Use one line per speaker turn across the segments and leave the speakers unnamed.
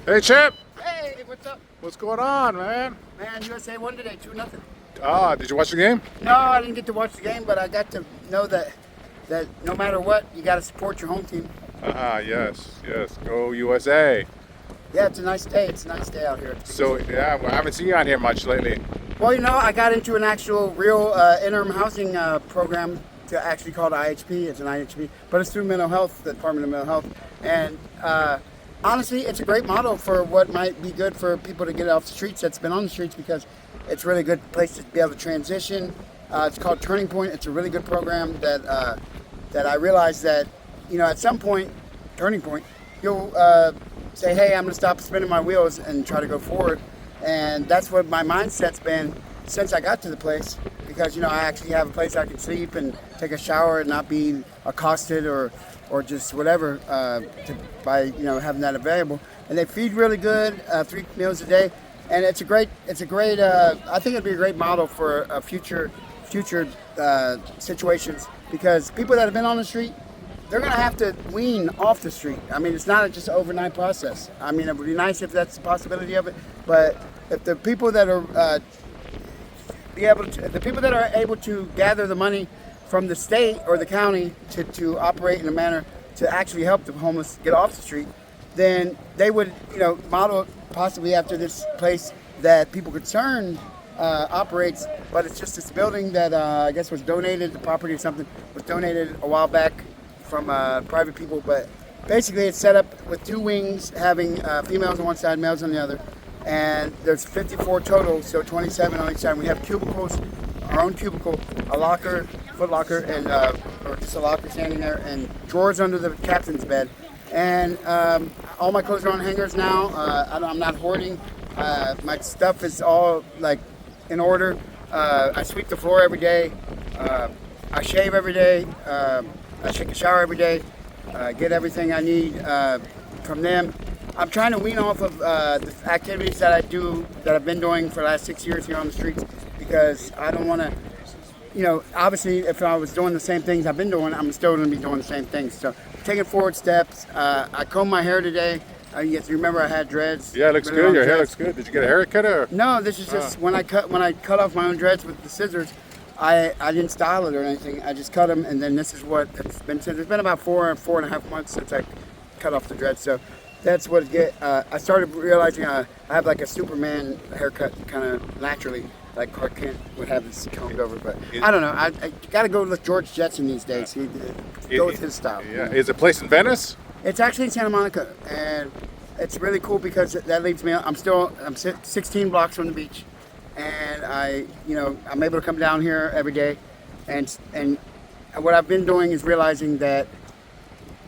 Hey, Chip.
Hey, what's up?
What's going on, man?
Man, USA won today, 2-0.
Ah, did you watch the game?
No, I didn't get to watch the game, but I got to know that no matter what, you got to support your home team.
Yes. Go USA.
Yeah, it's a nice day. It's a nice day out here.
So, yeah, well, I haven't seen you on here much lately.
Well, you know, I got into an actual real interim housing program to actually called IHP. It's an IHP, but it's through mental health, the Department of Mental Health. And honestly, it's a great model for what might be good for people to get off the streets that's been on the streets, because it's a really good place to be able to transition. It's called Turning Point. It's a really good program that I realized that, you know, at some point, Turning Point, you'll say, hey, I'm going to stop spinning my wheels and try to go forward. And that's what my mindset's been since I got to the place, because, you know, I actually have a place I can sleep and take a shower and not be accosted or just whatever by, you know, having that available. And they feed really good, 3 meals a day. And it's a great, I think it'd be a great model for future situations, because people that have been on the street, they're going to have to wean off the street. I mean, it's not just an overnight process. I mean, it would be nice if that's the possibility of it, but if the people that are able to gather the money from the state or the county to operate in a manner to actually help the homeless get off the street, then they would, you know, model possibly after this place that People Concerned operates. But it's just this building that I guess was donated, the property or something was donated a while back from private people. But basically it's set up with 2 wings, having females on one side, males on the other. And there's 54 total, so 27 on each side. We have cubicles, our own cubicle, a locker, foot locker, and or just a locker standing there, and drawers under the captain's bed. And all my clothes are on hangers now. I'm not hoarding. My stuff is all like in order. I sweep the floor every day. I shave every day. I take a shower every day. Get everything I need from them. I'm trying to wean off of the activities that I've been doing for the last 6 years here on the streets, because I don't want to, you know, obviously if I was doing the same things I've been doing, I'm still going to be doing the same things. So taking forward steps. I combed my hair today. Yes, you remember I had dreads.
Yeah, it looks good. Your hair looks good. Did you get a haircut or?
No, this is just when I cut off my own dreads with the scissors. I didn't style it or anything. I just cut them, and then this is what it's been since. It's been about 4.5 months since I cut off the dreads. So that's what it get. I started realizing I have like a Superman haircut, kind of naturally, like Clark Kent would have this combed over. But I don't know. I got to go with George Jetson these days. He go with his style.
Yeah. Is it a place in Venice?
It's actually in Santa Monica, and it's really cool because that leaves me. I'm 16 blocks from the beach, and I'm able to come down here every day, and what I've been doing is realizing that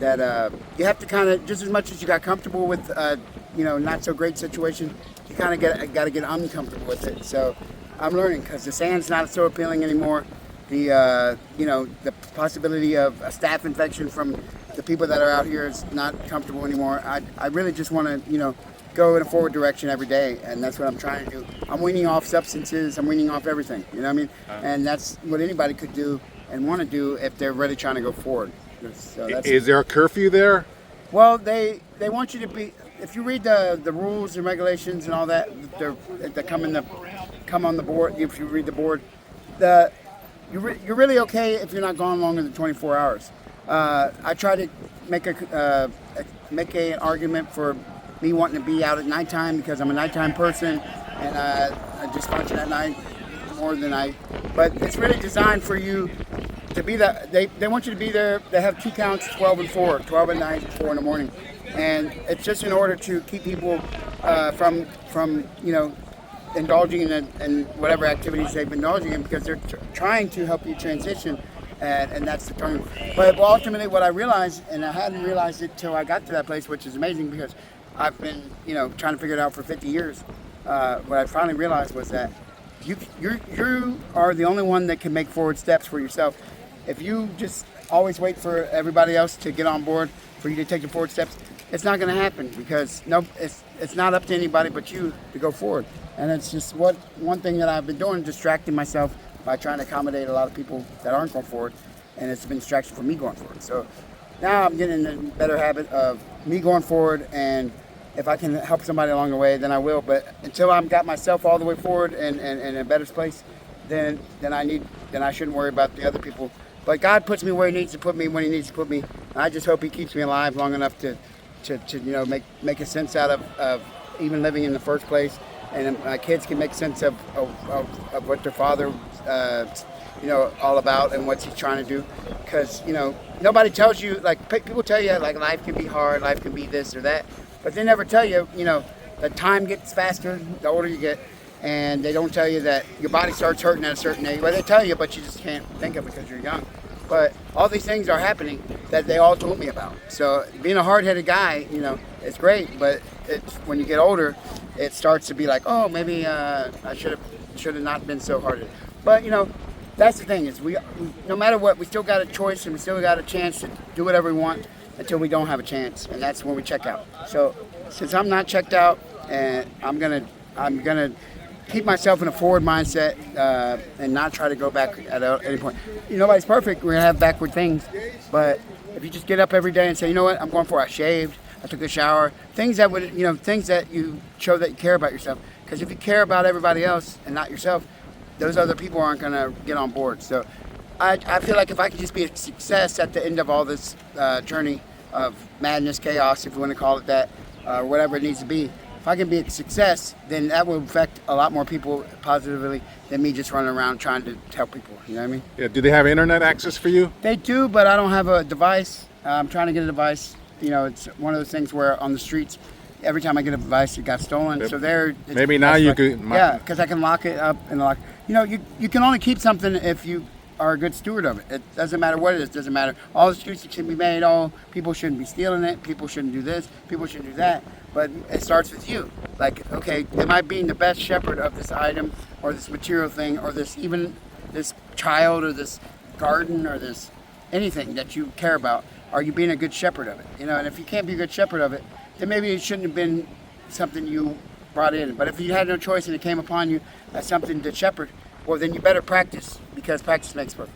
you have to kind of, just as much as you got comfortable with not so great situation, you kind of got to get uncomfortable with it. So I'm learning, because the sand's not so appealing anymore. The possibility of a staph infection from the people that are out here is not comfortable anymore. I really just want to go in a forward direction every day, and that's what I'm trying to do. I'm weaning off substances. I'm weaning off everything. You know what I mean? And that's what anybody could do and want to do if they're really trying to go forward. So
is there a curfew there?
Well, they want you to be. If you read the rules and regulations and all that come on the board. If you read the board, you're really okay if you're not gone longer than 24 hours. I try to make an argument for me wanting to be out at nighttime, because I'm a nighttime person, and I just function at night more than but it's really designed for you to be that. They want you to be there. They have 2 counts, 12 and 4, 12 at night, 4 in the morning, and it's just in order to keep people from indulging in whatever activities they've been indulging in, because they're trying to help you transition, and that's the turn. But ultimately, what I realized, and I hadn't realized it till I got to that place, which is amazing, because I've been trying to figure it out for 50 years. What I finally realized was that you are the only one that can make forward steps for yourself. If you just always wait for everybody else to get on board for you to take the forward steps, it's not going to happen, because it's not up to anybody but you to go forward. And it's just one thing that I've been doing, distracting myself by trying to accommodate a lot of people that aren't going forward, and it's been distraction for me going forward. So now I'm getting in a better habit of me going forward and if I can help somebody along the way, then I will. But until I've got myself all the way forward and in a better place, then I shouldn't worry about the other people. But God puts me where He needs to put me when He needs to put me. And I just hope He keeps me alive long enough to make a sense out of even living in the first place, and my kids can make sense of what their father all about and what he's trying to do. Because nobody tells you, like, people tell you like life can be hard, life can be this or that, but they never tell you that time gets faster the older you get, and they don't tell you that your body starts hurting at a certain age. Well, they tell you, but you just can't think of it because you're young. But all these things are happening that they all told me about. So being a hard-headed guy, it's great, but it's when you get older, it starts to be like, oh, maybe I should have not been so hard-headed. But that's the thing, is we no matter what, we still got a choice and we still got a chance to do whatever we want until we don't have a chance, and that's when we check out. So since I'm not checked out, and I'm gonna keep myself in a forward mindset and not try to go back at any point. Nobody's perfect. We're gonna have backward things, but if you just get up every day and say, you know what, I'm going for it. I shaved, I took a shower, things that you show that you care about yourself. Because if you care about everybody else and not yourself, those other people aren't gonna get on board. So I feel like if I could just be a success at the end of all this journey of madness, chaos, if you want to call it that, whatever it needs to be. If I can be a success, then that will affect a lot more people positively than me just running around trying to help people. You know what I mean?
Yeah. Do they have internet access for you?
They do, but I don't have a device. I'm trying to get a device. It's one of those things where on the streets, every time I get a device, it got stolen.
Yep.
So
maybe now you could.
Yeah, because I can lock it up and lock. You can only keep something if you are a good steward of it. It doesn't matter what it is. It doesn't matter. All the streets should be made. All people shouldn't be stealing it. People shouldn't do this. People shouldn't do that. But it starts with you. Like, okay, am I being the best shepherd of this item or this material thing or this child or this garden or this anything that you care about? Are you being a good shepherd of it? And if you can't be a good shepherd of it, then maybe it shouldn't have been something you brought in. But if you had no choice and it came upon you as something to shepherd, well, then you better practice, because practice makes perfect.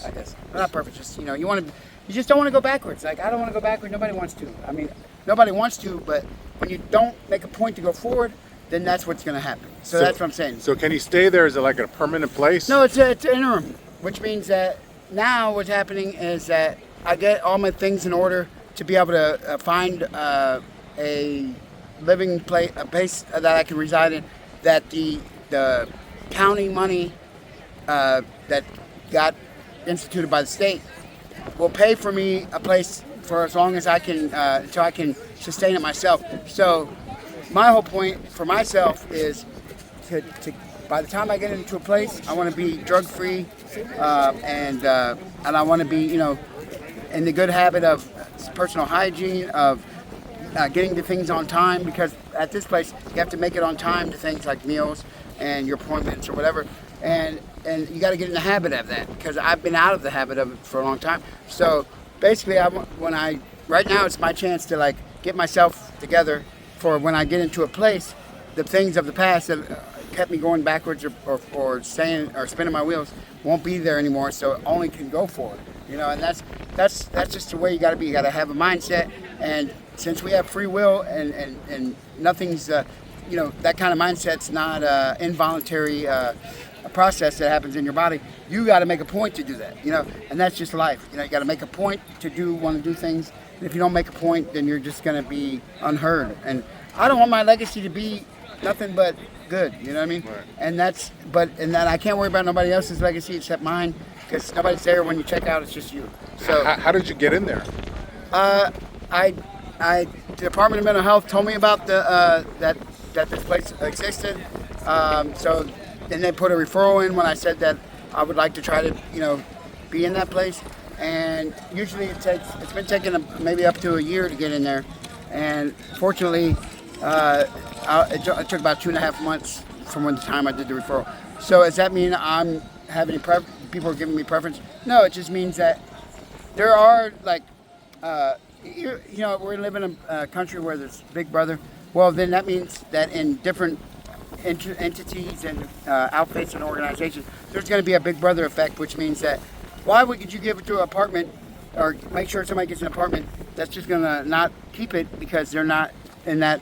I guess. Not perfect, just you just don't want to go backwards. Like, I don't want to go backwards. Nobody wants to. I mean, nobody wants to, but when you don't make a point to go forward, then that's what's going to happen. So that's what I'm saying.
So can you stay there? Is it like a permanent place?
No, it's interim, which means that now what's happening is that I get all my things in order to be able to find a living place, a place that I can reside in, that the county money that got instituted by the state will pay for me a place for as long as I can, until I can sustain it myself. So my whole point for myself is to by the time I get into a place, I want to be drug-free, and I want to be, in the good habit of personal hygiene, of getting to things on time, because at this place you have to make it on time to things like meals and your appointments or whatever, and you got to get in the habit of that, because I've been out of the habit of it for a long time. So basically, right now it's my chance to get myself together for when I get into a place, the things of the past that kept me going backwards or spinning my wheels won't be there anymore, so only can go forward. And that's just the way you got to be. You got to have a mindset, and since we have free will and nothing's that kind of mindset's not involuntary process that happens in your body. You got to make a point to do that, and that's just life. You got to make a point to want to do things. And if you don't make a point, then you're just going to be unheard. And I don't want my legacy to be nothing but good. You know what I mean?
Right.
And that I can't worry about nobody else's legacy except mine, because nobody's there when you check out. It's just you. So
How did you get in there?
The Department of Mental Health told me about that this place existed. So then they put a referral in when I said that I would like to try to be in that place. And usually it's been taking maybe up to a year to get in there. And fortunately, it took about 2.5 months from the time I did the referral. So does that mean I'm having people are giving me preference? No, it just means that there are we're living in a country where there's Big Brother. Well, then that means that in different entities and outfits and organizations, there's going to be a Big Brother effect, which means that why would you give it to an apartment or make sure somebody gets an apartment that's just going to not keep it because they're not in that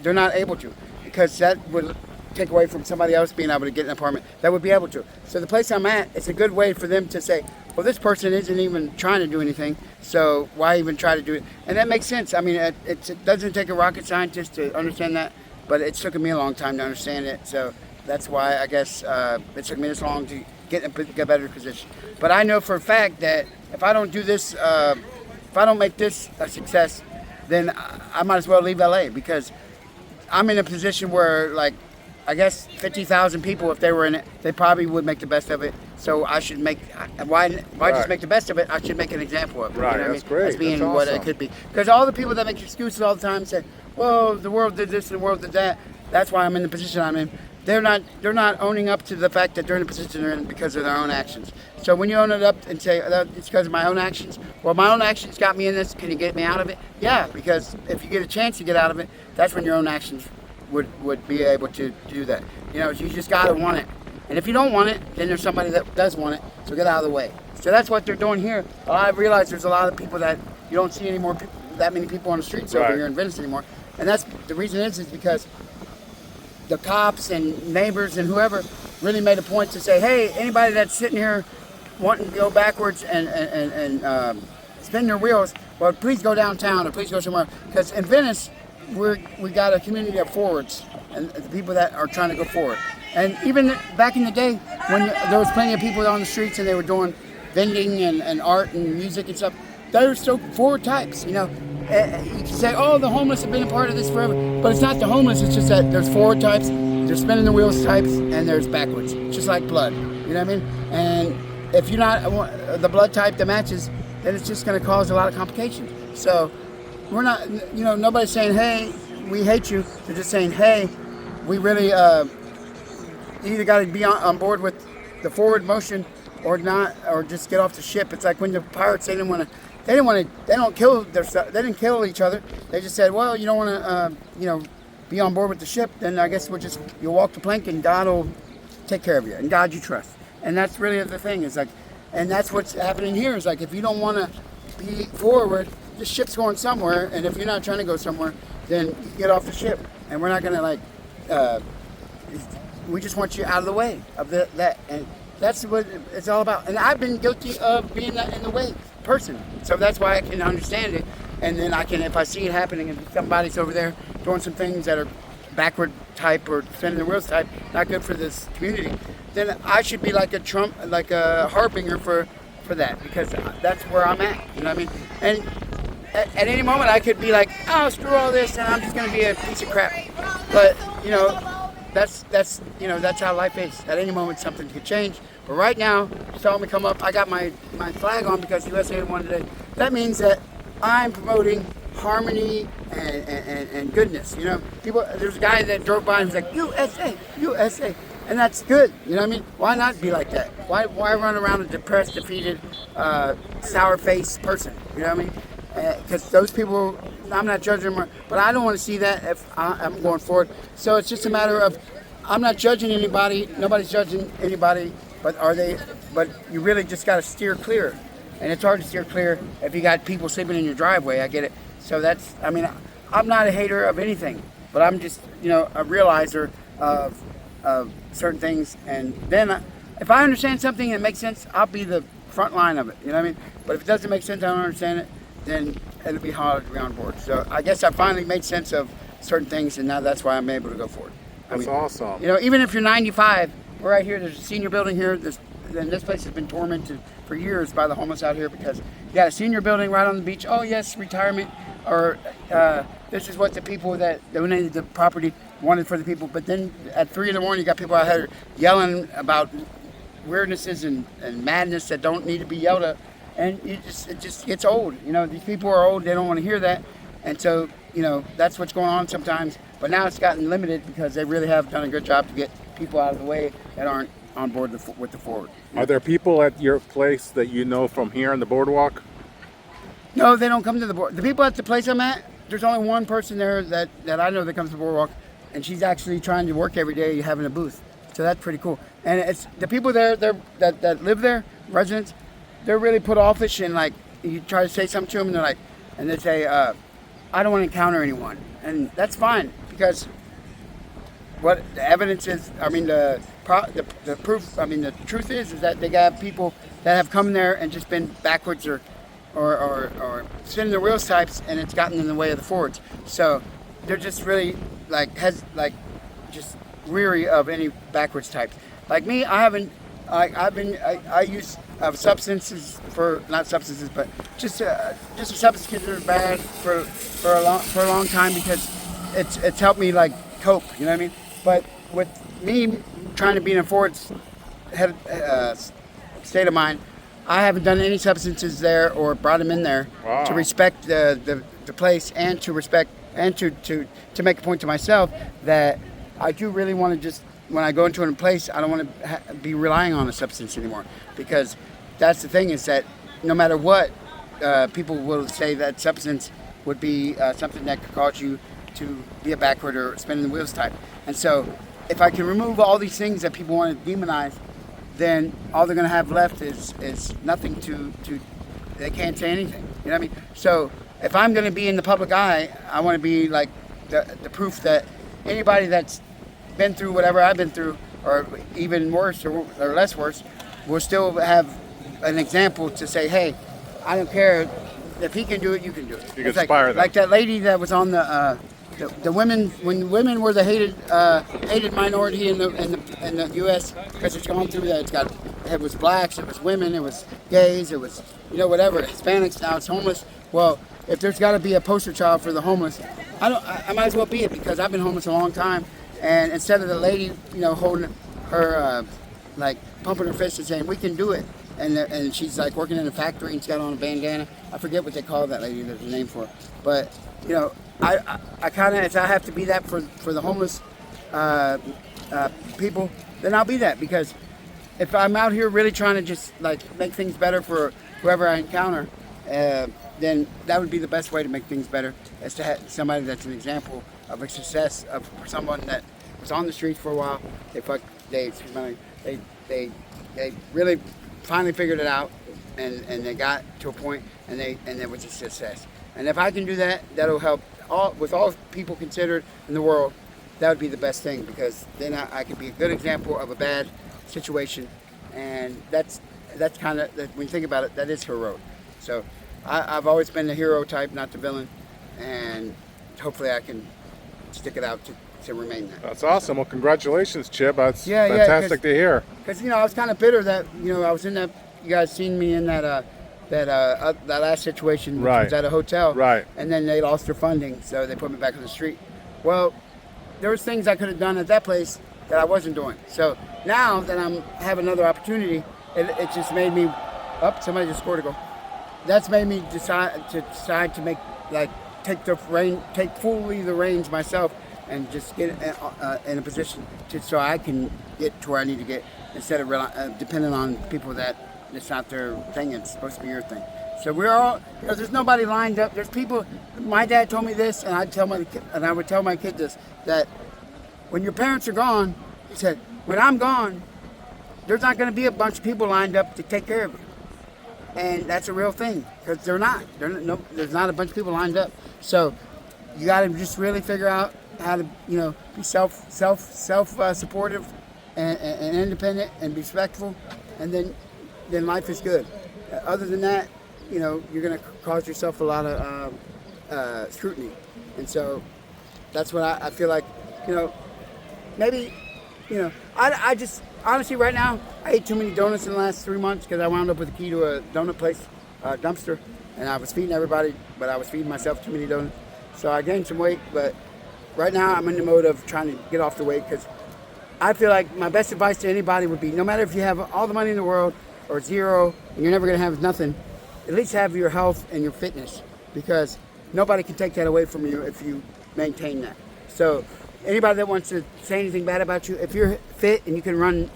they're not able to, because that would take away from somebody else being able to get an apartment that would be able to. So the place I'm at, it's a good way for them to say, well, this person isn't even trying to do anything, so why even try to do it? And that makes sense. I mean, it doesn't take a rocket scientist to understand that, but it took me a long time to understand it. So that's why I guess it took me this long to get in a better position. But I know for a fact that if I don't do this, if I don't make this a success, then I might as well leave LA, because I'm in a position where, like, I guess 50,000 people, if they were in it, they probably would make the best of it. So I should make, why just make the best of it? I should make an example of it.
Right,
You know
that's
what I mean?
great.
As being
That's
what
awesome.
it could be. Because all the people that make excuses all the time say, well, the world did this and the world did that. That's why I'm in the position I'm in. They're not owning up to the fact that they're in the position they're in because of their own actions. So when you own it up and say, it's because of my own actions, well, my own actions got me in this, can you get me out of it? Yeah, because if you get a chance to get out of it, that's when your own actions would be able to do that. You know, you just gotta want it. And if you don't want it, then there's somebody that does want it, so get out of the way. So that's what they're doing here. I realize there's a lot of people that you don't see anymore, that many people on the streets over here in Venice anymore. And that's the reason is because the cops and neighbors and whoever really made a point to say, hey, anybody that's sitting here wanting to go backwards and spin their wheels, well, please go downtown or please go somewhere. Because in Venice, we got a community of forwards and the people that are trying to go forward. And even back in the day when there was plenty of people on the streets and they were doing vending and art and music and stuff, they were still forward types, you know. You can say, oh, the homeless have been a part of this forever, but it's not the homeless, it's just that there's forward types, there's spinning the wheels types, and there's backwards, just like blood, you know what I mean? And if you're not the blood type that matches, then it's just going to cause a lot of complications. So we're not, you know, nobody's saying, hey, we hate you. They're just saying, hey, we really you either got to be on board with the forward motion or not, or just get off the ship. It's like when the pirates, they don't kill their stuff. They didn't kill each other. They just said, well, you don't want to, you know, be on board with the ship. Then I guess you'll walk the plank and God will take care of you, and God you trust. And that's really the thing. Is like, and that's what's happening here. Is like, if you don't want to be forward, the ship's going somewhere, and if you're not trying to go somewhere, then you get off the ship. And we're not going to like. We just want you out of the way of that, and that's what it's all about. And I've been guilty of being that in the way person, so that's why I can understand it. And then I can, if I see it happening, and somebody's over there doing some things that are backward type or spinning the wheels type, not good for this community, then I should be like a harbinger for that, because that's where I'm at. You know what I mean? And at any moment I could be like, oh, screw all this, and I'm just going to be a piece of crap. But you know, that's you know, that's how life is. At any moment something could change. But right now, you saw me come up. I got my flag on because USA won today. That means that I'm promoting harmony and goodness. You know, people. There's a guy that drove by and was like, USA, USA. And that's good, you know what I mean? Why not be like that? Why run around a depressed, defeated, sour-faced person, you know what I mean? Because those people, I'm not judging them, but I don't want to see that if I'm going forward. So it's just a matter of, I'm not judging anybody, nobody's judging anybody, but you really just got to steer clear. And it's hard to steer clear if you got people sleeping in your driveway, I get it. So that's, I mean, I'm not a hater of anything, but I'm just, you know, a realizer of certain things, and then if I understand something and it makes sense, I'll be the front line of it, you know what I mean? But if it doesn't make sense, I don't understand it, then it'll be hard to be on board. So I guess I finally made sense of certain things, and now that's why I'm able to go forward.
That's awesome.
You know, even if you're 95, we're right here, there's a senior building here, and this place has been tormented for years by the homeless out here, because you got a senior building right on the beach. Oh yes, retirement, or this is what the people that donated the property wanted for the people. But then at 3 in the morning, you got people out here yelling about weirdnesses and madness that don't need to be yelled at, and it just gets old. You know, these people are old; they don't want to hear that, and so you know that's what's going on sometimes. But now it's gotten limited because they really have done a good job to get people out of the way that aren't on board with the forward.
Are there people at your place that you know from here on the boardwalk?
No, they don't come to the board. The people at the place I'm at, there's only one person there that I know that comes to the boardwalk, and she's actually trying to work every day having a booth. So that's pretty cool. And it's the people there that live there, residents, they're really put offish, and like you try to say something to them, and they're like, and they say, I don't want to encounter anyone, and that's fine because what the evidence is, I mean, the proof, I mean, the truth is that they got people that have come there and just been backwards or spinning their wheels types, and it's gotten in the way of the forwards. So they're just really just weary of any backwards types. Like me, I use substances for, not substances, but just a substance that are bad for a long time because it's helped me like cope. You know what I mean? But with me trying to be in a forward state of mind, I haven't done any substances there or brought them in there to respect the place and to respect and to make a point to myself that I do really want to just, when I go into a place, I don't want to be relying on a substance anymore, because that's the thing, is that no matter what, people will say that substance would be something that could cause you to be a backward or spinning the wheels type. And so if I can remove all these things that people want to demonize, then all they're going to have left is nothing to they can't say anything. You know what I mean? So if I'm going to be in the public eye, I want to be like the proof that anybody that's been through whatever I've been through, or even worse or less worse, will still have an example to say, hey, I don't care, if he can do it, you can do it.
You can inspire them.
Like that lady that was on the women, when women were the hated minority in the U.S. because it's gone through that. It was blacks, it was women, it was gays, it was whatever, Hispanics. Now it's homeless. Well, if there's got to be a poster child for the homeless, I might as well be it, because I've been homeless a long time. And instead of the lady, holding her, like pumping her fist and saying, we can do it, and she's like working in a factory and she's got on a bandana. I forget what they call that lady. There's a name for it. But I kind of, if I have to be that for the homeless people, then I'll be that, because if I'm out here really trying to just like make things better for whoever I encounter, then that would be the best way to make things better, is to have somebody that's an example of a success of someone that was on the streets for a while. They really finally figured it out, and they got to a point, and it was a success. And if I can do that, that'll help with all people considered in the world. That would be the best thing, because then I could be a good example of a bad situation, and that's kind of, when you think about it, that is heroic. So I've always been the hero type, not the villain, and hopefully I can stick it out to remain that.
That's awesome. Well, congratulations, Chib. That's fantastic to hear.
Because I was kind of bitter that I was in that. You guys seen me in that last situation, which was at a hotel,
right?
And then they lost their funding, so they put me back on the street. Well, there was things I could have done at that place that I wasn't doing. So now that I have another opportunity, it just made me. Somebody just scored a goal. That's made me decide to make take fully the reins myself, and just get in a position so I can get to where I need to get, instead of depending on people that it's not their thing, it's supposed to be your thing. So we're all, there's nobody lined up. There's people. My dad told me this, and I would tell my kid this, that when your parents are gone, he said, when I'm gone, there's not going to be a bunch of people lined up to take care of you. And that's a real thing, because there's not a bunch of people lined up. So you got to just really figure out how to be self-supportive and independent and respectful, and then life is good. Other than that, you're going to cause yourself a lot of scrutiny. And so that's what I feel like. Maybe I just honestly, right now, I ate too many donuts in the last 3 months, because I wound up with a key to a donut place, dumpster, and I was feeding everybody, but I was feeding myself too many donuts. So I gained some weight, but right now I'm in the mode of trying to get off the weight, because I feel like my best advice to anybody would be, no matter if you have all the money in the world or zero, and you're never going to have nothing, at least have your health and your fitness, because nobody can take that away from you if you maintain that. So anybody that wants to say anything bad about you, if you're fit and you can run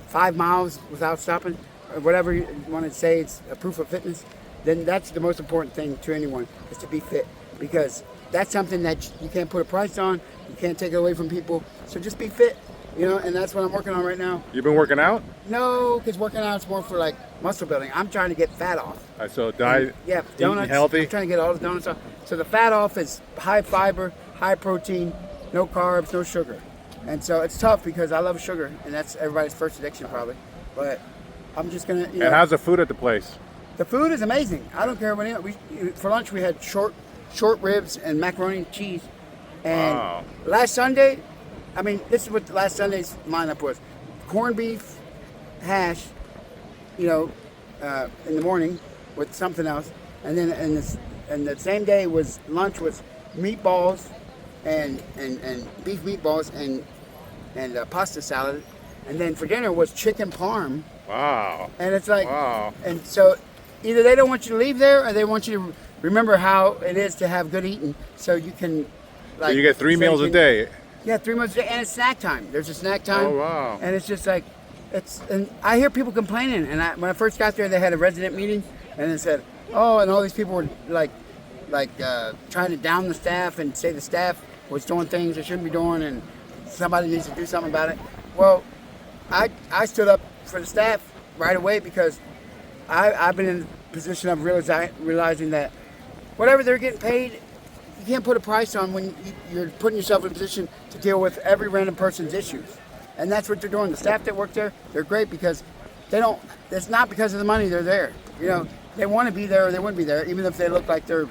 5 miles without stopping, or whatever you want to say, it's a proof of fitness, then that's the most important thing to anyone, is to be fit, because that's something that you can't put a price on, you can't take it away from people. So just be fit, You know, and that's what I'm working on right now.
You've been working out?
No, because working out is more for like muscle building. I'm trying to get fat off.
So diet,
Yeah,
eating
donuts.
healthy.
I'm trying to get all the donuts off. So the fat off is high fiber, high protein, no carbs, no sugar. And so it's tough because I love sugar, and that's everybody's first addiction probably. But I'm just gonna. You know,
And how's the food at the place?
the food is amazing. I don't care what for lunch we had short ribs and macaroni and cheese. And
Wow.
last Sunday, I mean, this is what last Sunday's lineup was: corned beef, hash, you know, in the morning with something else, and then and the same day was lunch was meatballs and beef meatballs and pasta salad, and then for dinner was chicken parm.
Wow.
And it's like,
Wow.
and so either they don't want you to leave there, or they want you to remember how it is to have good eating, so you can.
So you get 3
so
meals
you
a
can-
day.
Yeah, 3 meals a day, and it's snack time. There's a snack time.
Oh, wow.
And it's just like, and I hear people complaining. And when I first got there, they had a resident meeting, and they said, oh, and all these people were like trying to down the staff and say the staff was doing things they shouldn't be doing, and somebody needs to do something about it. Well, I stood up for the staff right away because I've been in a position of realizing that whatever they're getting paid, you can't put a price on when you're putting yourself in a position to deal with every random person's issues. And that's what they're doing. The staff that work there, they're great because it's not because of the money they're there. You know, they want to be there or they wouldn't be there, even if they look like they're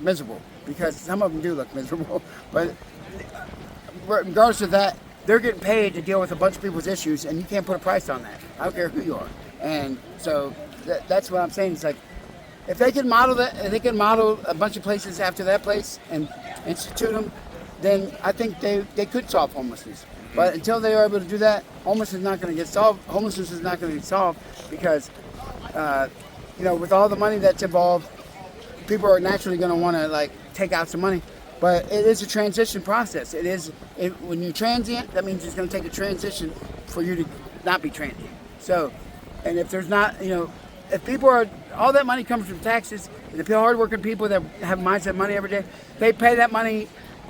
miserable, because some of them do look miserable. But regardless of that, they're getting paid to deal with a bunch of people's issues, and you can't put a price on that. I don't care who you are. And so that's what I'm saying. It's like, if they can model that, if they can model a bunch of places after that place and institute them, then I think they could solve homelessness. But until they are able to do that, homelessness is not going to get solved. Homelessness is not going to get solved because, you know, with all the money that's involved, people are naturally going to want to like take out some money. But it is a transition process. When you're transient, that means it's going to take a transition for you to not be transient. So, and if there's not, you know, if people are, all that money comes from taxes, and the hardworking people that have mindset money every day, they pay that money,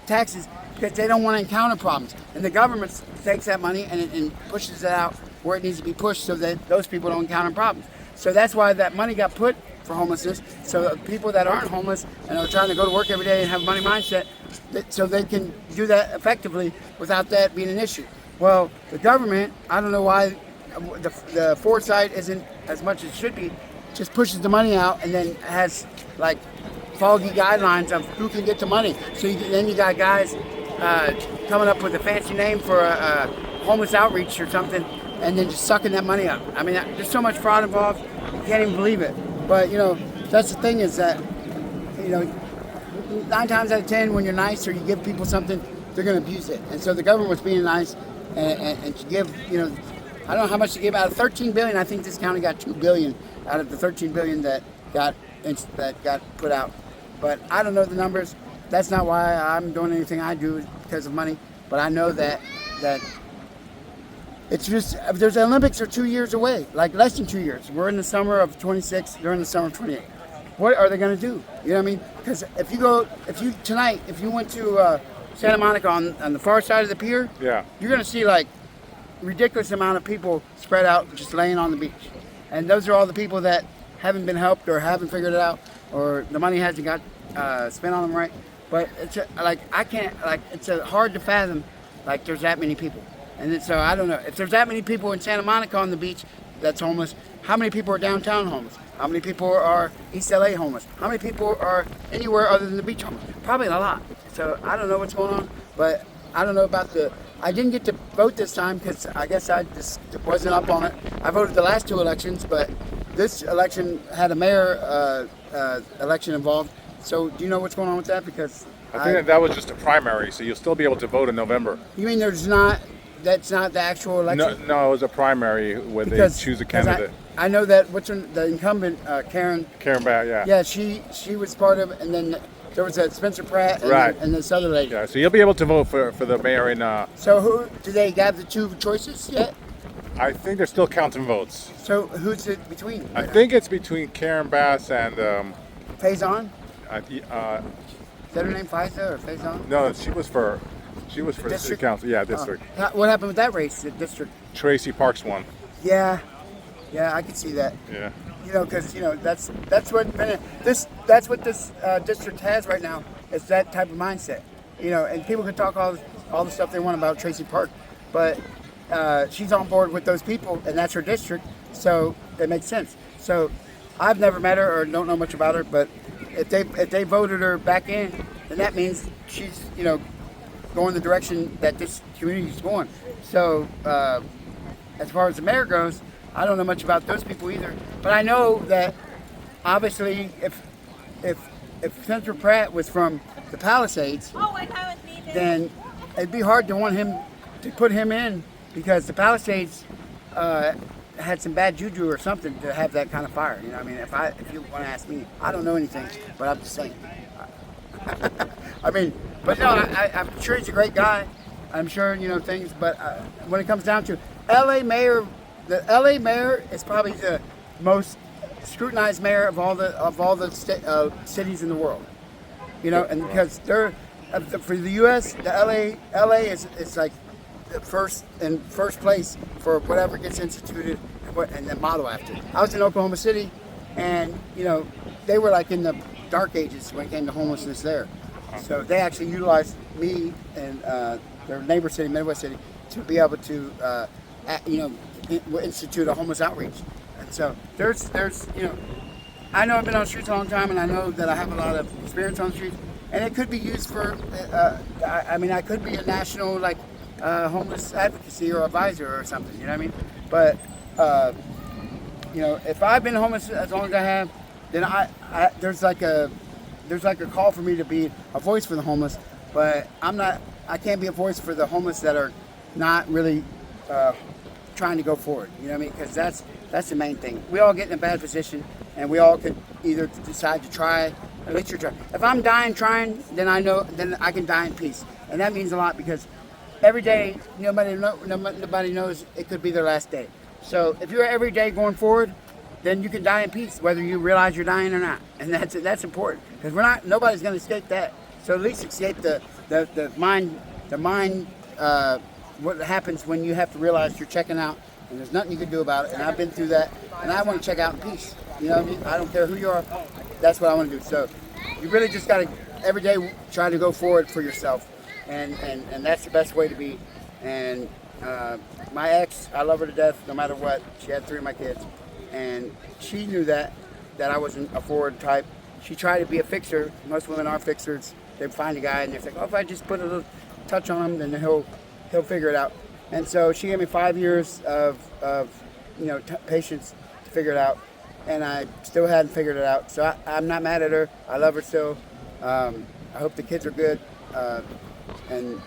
taxes, because they don't want to encounter problems. And the government takes that money and pushes it out where it needs to be pushed so that those people don't encounter problems. So that's why that money got put for homelessness, so that people that aren't homeless and are trying to go to work every day and have a money mindset, so they can do that effectively without that being an issue. Well, the government, I don't know why the foresight isn't as much as it should be, just pushes the money out and then has like foggy guidelines of who can get the money. So then you got guys coming up with a fancy name for a homeless outreach or something, and then just sucking that money up. I mean, there's so much fraud involved, you can't even believe it. But you know, that's the thing, is that, you know, 9 times out of 10, when you're nice or you give people something, they're going to abuse it. And so the government was being nice and to give, you know, I don't know how much to give out of 13 billion. I think this county got 2 billion out of the 13 billion that got put out. But I don't know the numbers. That's not why I'm doing anything I do, because of money. But I know that it's just, there's the Olympics are 2 years away, like less than 2 years. We're in the summer of 26, they're in the summer of 28. What are they going to do? You know what I mean? Because if you went to Santa Monica on the far side of the pier,
Yeah.
you're going to see like ridiculous amount of people spread out just laying on the beach. And those are all the people that haven't been helped or haven't figured it out, or the money hasn't got spent on them right. But it's it's hard to fathom like there's that many people. And then, so I don't know, if there's that many people in Santa Monica on the beach that's homeless, how many people are downtown homeless? How many people are East LA homeless? How many people are anywhere other than the beach homeless? Probably a lot. So I don't know what's going on, but I don't know about I didn't get to vote this time because I guess I just wasn't up on it. I voted the last 2 elections, but this election had a mayor election involved. So do you know what's going on with that? Because
I think that was just a primary, so you'll still be able to vote in November.
You mean that's not the actual election?
No, it was a primary where they choose a candidate.
I know that the incumbent, Karen
𝗙𝗟𝗣𝗘, yeah.
Yeah, she was part of it, and then there was that Spencer Pratt and this other lady.
Yeah, so you'll be able to vote for the mayor in...
So who, do they have the 2 choices yet?
I think they're still counting votes.
So who's it between?
I think it's between 𝗙𝗟𝗣𝗘 and...
Faison?
Is
Is that her name, Faiza or Faison?
no, she was for She was for the city
District?
council. Yeah, district.
What happened with that race? The district?
Tracy Parks won.
Yeah, I could see that.
Yeah.
You know, because that's what that's what this district has right now. Is that type of mindset. You know, and people can talk all the stuff they want about Tracy Park, but she's on board with those people, and that's her district, so it makes sense. So I've never met her or don't know much about her, but if they voted her back in, then that means she's going the direction that this community is going. So as far as the mayor goes, I don't know much about those people either, but I know that obviously if Senator Pratt was from the Palisades, then it'd be hard to want him to put him in because the Palisades had some bad juju or something to have that kind of fire. You know, I mean, if you want to ask me, I don't know anything, but I'm just saying. I mean, but no, I'm sure he's a great guy. I'm sure things, but when it comes down to LA mayor, the LA mayor is probably the most scrutinized mayor of all the cities in the world. You know, and because they're for the U.S., the LA is like the first place for whatever gets instituted and then model after. I was in Oklahoma City, and they were like in the dark ages when it came to homelessness there. So they actually utilized me and their neighbor city, Midwest City, to be able to institute a homeless outreach. And so there's I know I've been on the streets a long time, and I know that I have a lot of experience on the streets, and it could be used for I could be a national homeless advocacy or advisor or something, you know what I mean? But if I've been homeless as long as I have, then there's like a call for me to be a voice for the homeless, but I can't be a voice for the homeless that are not really trying to go forward, you know what I mean? Because that's the main thing. We all get in a bad position, and we all could either decide to try. At least you're trying. If I'm dying trying, then I can die in peace, and that means a lot because every day nobody knows it could be their last day. So if you're every day going forward, then you can die in peace, whether you realize you're dying or not, and that's important because nobody's going to escape that. So at least escape the mind. What happens when you have to realize you're checking out and there's nothing you can do about it. And I've been through that, and I want to check out in peace. You know what I mean? I don't care who you are. That's what I want to do. So you really just got to every day try to go forward for yourself, and that's the best way to be. And my ex, I love her to death no matter what. She had 3 of my kids, and she knew that I wasn't a forward type. She tried to be a fixer. Most women are fixers. They find a guy and they're like, oh, if I just put a little touch on him, then he'll figure it out. And so she gave me 5 years of patience to figure it out, and I still hadn't figured it out. So I'm not mad at her. I love her still. I hope the kids are good, and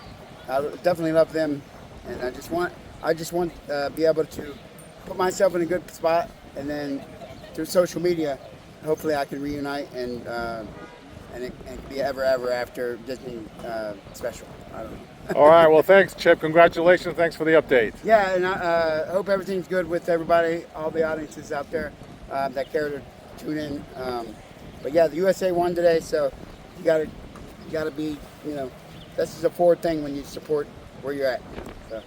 I definitely love them. And I just want to be able to put myself in a good spot, and then through social media, hopefully I can reunite and it be ever after Disney special. I don't know.
All right. Well, thanks, Chip. Congratulations. Thanks for the update.
Yeah, and I hope everything's good with everybody, all the audiences out there that care to tune in. But yeah, the USA won today, so you gotta be, this is a forward thing when you support where you're at. So,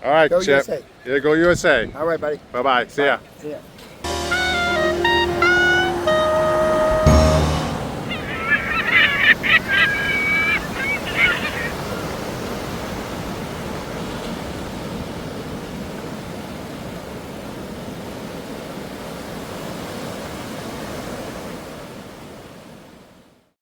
all right,
go
Chip.
USA.
Yeah, go USA.
All right, buddy.
Bye-bye. See ya.
See ya.